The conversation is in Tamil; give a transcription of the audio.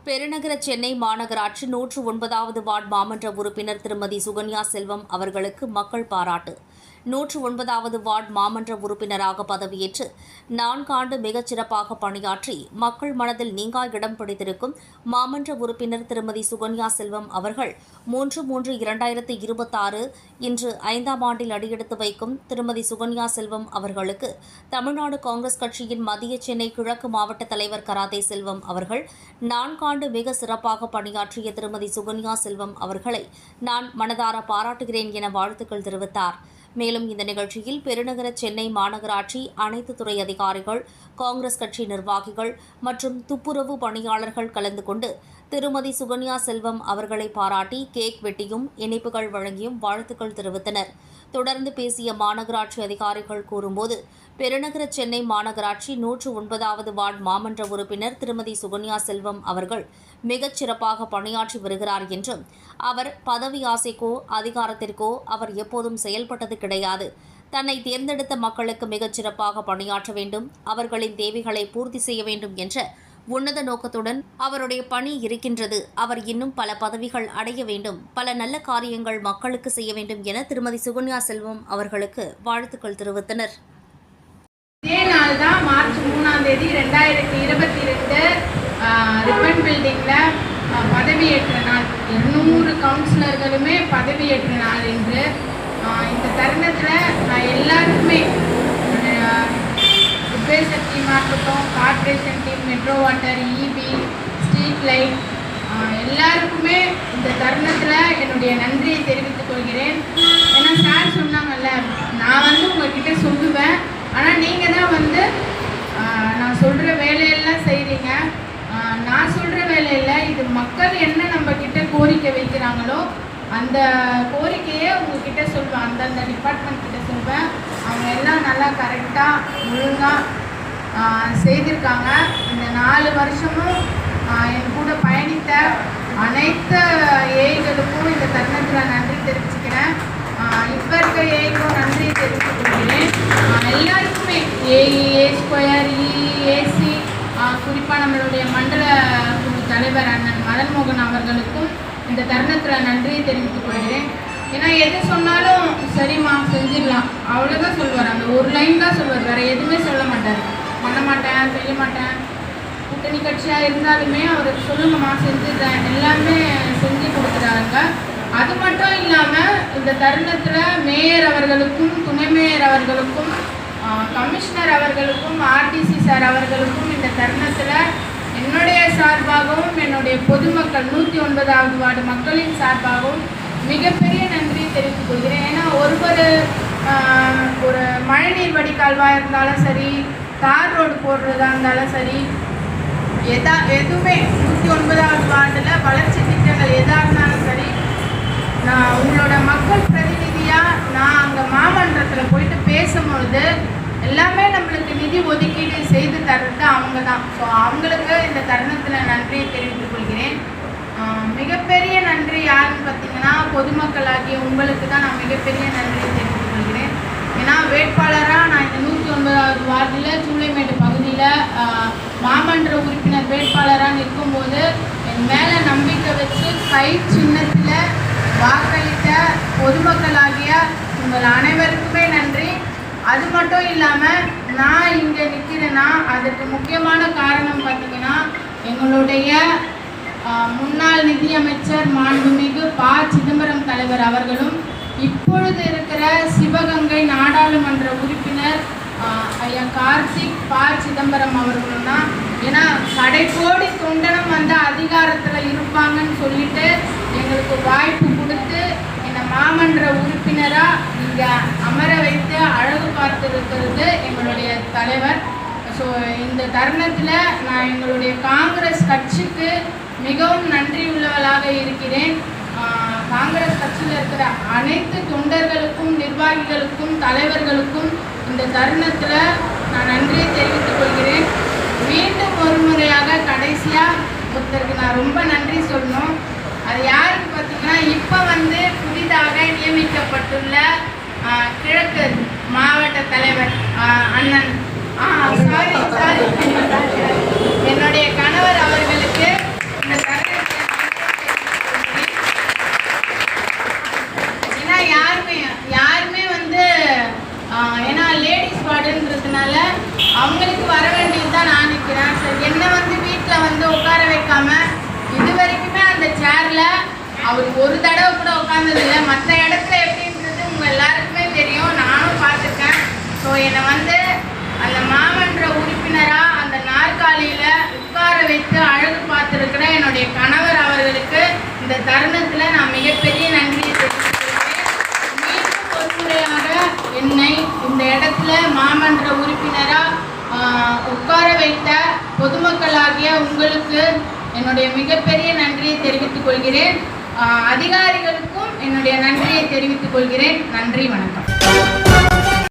பெருநகர சென்னை மாநகராட்சி 109வது வார்டு மாமன்ற உறுப்பினர் திருமதி சுகன்யா செல்வம் அவர்களுக்கு மக்கள் பாராட்டு. 109வது வார்டு மாமன்ற உறுப்பினராக பதவியேற்று 4 ஆண்டு மிகச் சிறப்பாக பணியாற்றி மக்கள் மனதில் நீங்கா இடம் பிடித்திருக்கும் மாமன்ற உறுப்பினர் திருமதி சுகன்யா செல்வம் அவர்கள் 3/3/2026 இன்று 5ஆம் ஆண்டில் அடியெடுத்து வைக்கும் திருமதி சுகன்யா செல்வம் அவர்களுக்கு தமிழ்நாடு காங்கிரஸ் கட்சியின் மத்திய சென்னை கிழக்கு மாவட்ட தலைவர் கராத்தே செல்வம் அவர்கள் 4 ஆண்டு மிக சிறப்பாக பணியாற்றிய திருமதி சுகன்யா செல்வம் அவர்களை நான் மனதார பாராட்டுகிறேன் என வாழ்த்துக்கள் தெரிவித்தார். மேலும் இந்த நிகழ்ச்சியில் பெருநகர சென்னை மாநகராட்சி அனைத்து துறை அதிகாரிகள், காங்கிரஸ் கட்சி நிர்வாகிகள் மற்றும் துப்புரவு பணியாளர்கள் கலந்து கொண்டு திருமதி சுகன்யா செல்வம் அவர்களை பாராட்டி கேக் வெட்டியும் இனிப்புகள் வழங்கியும் வாழ்த்துக்கள் தெரிவித்தனர். தொடர்ந்து பேசிய மாநகராட்சி அதிகாரிகள் கூறும்போது, பெருநகர சென்னை மாநகராட்சி 109வது வார்டு மாமன்ற உறுப்பினர் திருமதி சுகன்யா செல்வம் அவர்கள் மிகச் சிறப்பாக பணியாற்றி வருகிறார் என்றும், அவர் பதவி ஆசைக்கோ அதிகாரத்திற்கோ அவர் எப்போதும் செயல்பட்டது கிடையாது. தன்னை தேர்ந்தெடுத்த மக்களுக்கு மிகச் சிறப்பாக பணியாற்ற வேண்டும், அவர்களின் தேவைகளை பூர்த்தி செய்ய வேண்டும் என்ற உன்னத நோக்கத்துடன் அவருடைய பணி இருக்கின்றது. அவர் இன்னும் பல பதவிகள் அடைய வேண்டும், பல நல்ல காரியங்கள் மக்களுக்கு செய்ய வேண்டும் என திருமதி சுகன்யா செல்வம் அவர்களுக்கு வாழ்த்துக்கள் தெரிவித்தனர். இதே நாள் தான் மார்ச் 3ஆம் தேதி 2022 ரிப்பன் பில்டிங்கில் பதவியேற்ற நாள். 200 கவுன்சிலர்களுமே பதவியேற்ற நாள் என்று இந்த தருணத்தில் நான் எல்லாருக்குமே ரிப்பேர் டீமாக இருக்கட்டும், corporation team, metro water, EB, street light எல்லாருக்குமே இந்த தருணத்தில் என்னுடைய நன்றியை தெரிவித்துக் கொள்கிறேன். ஏன்னா சார் சொன்னாங்கல்ல, நான் உங்ககிட்ட சொல்லுவேன், ஆனால் நீங்கள் தான் நான் சொல்கிற வேலையெல்லாம் செய்கிறீங்க. நான் சொல்கிற வேலையில் இது மக்கள் என்ன நம்மக்கிட்ட கோரிக்கை வைக்கிறாங்களோ அந்த கோரிக்கையை உங்ககிட்ட சொல்வேன், அந்தந்த டிபார்ட்மெண்ட் கிட்ட சொல்வேன். அவங்க எல்லாம் நல்லா கரெக்டாக ஒழுங்காக செய்திருக்காங்க. இந்த 4 வருஷமும் என் கூட பயணித்த அனைத்து ஏஐகளுக்கும் இந்த தருணத்தில் நன்றி தெரிவிச்சுக்கிறேன். இப்போ இருக்க ஏஐக்கும் நன்றி தெரிவித்துக் கொள்கிறேன். எல்லாருக்குமே ஏஇ, ஸ்கொயர், ஏசி, குறிப்பாக நம்மளுடைய மண்டல குழு தலைவர் அண்ணன் மதன் மோகன் அவர்களுக்கும் இந்த தருணத்தில் நன்றியை தெரிவித்துக் கொள்கிறேன். ஏன்னா எது சொன்னாலும் சரிம்மா செஞ்சிடலாம் அவ்வளோதான் சொல்லுவார். அந்த ஒரு லைன் தான் சொல்லுவார், வேறு எதுவுமே சொல்ல மாட்டார். பண்ண மாட்டேன், செய்ய மாட்டேன். கூட்டணி கட்சியாக இருந்தாலுமே அவர் சொல்லுங்கம்மா செஞ்சுடுறேன், எல்லாமே செஞ்சு கொடுக்குறாங்க. அது மட்டும் இல்லாமல் இந்த தருணத்தில் மேயர் அவர்களுக்கும், துணை மேயர் அவர்களுக்கும், கமிஷனர் அவர்களுக்கும், ஆர்டிசி சார் அவர்களுக்கும் இந்த தருணத்தில் என்னுடைய சார்பாகவும் என்னுடைய பொதுமக்கள் 109வது வார்டு மக்களின் சார்பாகவும் மிகப்பெரிய நன்றி தெரிவித்துக் கொள்கிறேன். ஏன்னா ஒரு மழைநீர் வடிகால்வாக இருந்தாலும் சரி, தார் ரோடு போடுறதா இருந்தாலும் சரி, எதுவுமே 109வது வார்டில் வளர்ச்சி திட்டங்கள் எதாக இருந்தாலும் சரி, நான் உங்களோட மக்கள் பிரதிநிதியாக நான் அங்கே மாமன்றத்தில் போயிட்டு பேசும்பொழுது எல்லாமே நம்மளுக்கு நிதி ஒதுக்கீடு செய்து தர்றது அவங்க தான். ஸோ அவங்களுக்கு இந்த தருணத்தில் நன்றியை தெரிவித்துக் கொள்கிறேன். மிகப்பெரிய நன்றி யாருன்னு பார்த்தீங்கன்னா பொதுமக்களாகிய உங்களுக்கு தான் நான் மிகப்பெரிய நன்றியை தெரிவித்துக் கொள்கிறேன். ஏன்னா வேட்பாளராக நான் இந்த 109வது வார்டில் சூளைமேடு பகுதியில் மாமன்ற உறுப்பினர் வேட்பாளராக நிற்கும்போது என் மேலே நம்பிக்கை வச்சு கை சின்னத்தில் வாக்களித்த பொதுமக்களாகிய உங்கள் அனைவருக்குமே நன்றி. அது மட்டும் இல்லாமல் நான் இங்கே நிற்கிறேன்னா அதுக்கு முக்கியமான காரணம் பார்த்திங்கன்னா எங்களுடைய முன்னாள் நிதியமைச்சர் மாண்புமிகு ப. சிதம்பரம் தலைவர் அவர்களும், இப்பொழுது இருக்கிற சிவகங்கை நாடாளுமன்ற உறுப்பினர் ஐயா கார்த்திக் ப. சிதம்பரம் அவர்களும் தான். ஏன்னா கடைக்கோடி தொண்டனம் அதிகாரத்தில் இருப்பாங்கன்னு சொல்லிட்டு எங்களுக்கு வாய்ப்பு கொடுத்து என்னை மாமன்ற உறுப்பினராக இங்கே அமர வைத்து அழகு பார்த்திருக்கிறது எங்களுடைய தலைவர். ஸோ இந்த தருணத்தில் நான் எங்களுடைய காங்கிரஸ் கட்சிக்கு மிகவும் நன்றி உள்ளவளாக இருக்கிறேன். காங்கிரஸ் கட்சியில் இருக்கிற அனைத்து தொண்டர்களுக்கும், நிர்வாகிகளுக்கும், தலைவர்களுக்கும் இந்த தருணத்தில் நான் நன்றியை தெரிவித்துக் கொள்கிறேன். மீண்டும் ஒரு முறையாக கடைசியாக ஒருத்தருக்கு நான் ரொம்ப நன்றி சொல்லணும். அது யாருக்கு பார்த்தீங்கன்னா, இப்போ புதிதாக நியமிக்கப்பட்டுள்ள கிழக்கு மாவட்ட தலைவர் அண்ணன் என்னுடைய கணவர் அவர்களுக்கு இந்த எதிர்பார்க்காம இது வரைக்குமே அந்த சேர்ல அவர் ஒரு தடவை கூட உட்கார்ந்ததில்லை. மற்ற இடத்துல எப்படின்றது உங்கள் எல்லாருக்குமே தெரியும், நானும் பார்த்துருக்கேன். ஸோ என்னை வந்து அந்த மாமன்ற உறுப்பினராக அந்த நாற்காலியில் உட்கார வைத்து அழகு பார்த்துருக்கிற என்னுடைய கணவர் அவர்களுக்கு இந்த தருணத்தில் நான் மிகப்பெரிய நன்றியை தெரிவித்துக்கிறேன். மீண்டும் ஒரு முறையாக என்னை இந்த இடத்துல மாமன்ற உறுப்பினராக உட்கார வைத்த பொதுமக்களாகிய உங்களுக்கு என்னுடைய மிகப்பெரிய நன்றியை தெரிவித்துக் கொள்கிறேன். அதிகாரிகளுக்கும் என்னுடைய நன்றியை தெரிவித்துக் கொள்கிறேன். நன்றி, வணக்கம்.